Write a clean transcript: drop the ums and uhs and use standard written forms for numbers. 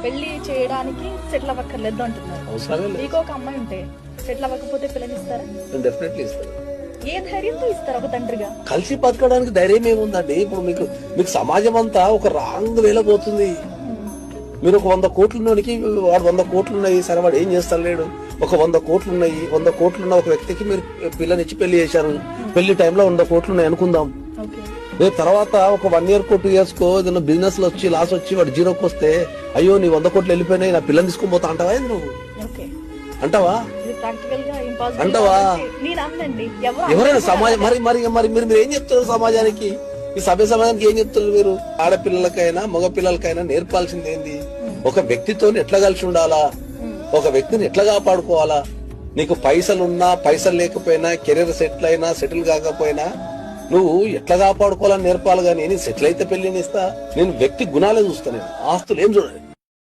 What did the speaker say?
పెళ్లి చేయడానికి సెటిల్ అవ్వక్కర్లేదు అంటున్నారు. అవసరమే లేదు. మీకు ఒక అమ్మాయి ఉంటే సెటిల్ అవ్వకపోతే పిల్లనిస్తారా? నేను డెఫినెట్లీ ఇస్తాను. ఏ ధైర్యంతో ఇస్తారు ఒక తండ్రిగా? కలిసి బతకడానికి ధైర్యం ఏముందండి? ఇప్పుడు మీకు సమాజం అంతా ఒక రాంగ్ వేలో పోతుంది. మీరు ఒక 100 కోట్లున్నోనికి వాడు 100 కోట్లు ఉన్నాయి, సరే వాడు ఏం చేస్తాడు లేడు. ఒక 100 కోట్లు ఉన్నాయి, 100 కోట్లున్న ఒక వ్యక్తికి మీరు పిల్లనిచ్చి పెళ్లి చేశారు. పెళ్లి టైంలో 100 కోట్లు ఉన్నాయి అనుకుందాం. రేపు తర్వాత ఒక 1 year 2 years కో ఏదైనా బిజినెస్ లో వచ్చి లాస్ వచ్చి వాడు జీరోకి వస్తే, అయ్యో నీ 100 కోట్లు వెళ్ళిపోయినాయి, నా పిల్లని తీసుకుని పోతా అంటావా? నువ్వు అంటావా? అంటావా? ఎవరైనా సమాజం మరి మరి మరి మీరు ఏం చెప్తారు సమాజానికి? ఈ సమాజానికి ఏం చెప్తారు మీరు? ఆడపిల్లలకైనా మగ పిల్లలకైనా నేర్పాల్సింది ఏంది? ఒక వ్యక్తితో ఎట్లా కలిసి ఉండాలా, ఒక వ్యక్తిని ఎట్లా కాపాడుకోవాలా. నీకు పైసలున్నా పైసలు లేకపోయినా, కెరీర్ సెటిల్ కాకపోయినా నువ్వు ఎట్లా కాపాడుకోవాలని నేర్పాలి. కానీ నేను సెటిల్ అయితే పెళ్లిని ఇస్తా. నేను వ్యక్తి గుణాలే చూస్తా, నేను ఆస్తులు ఏం చూడండి.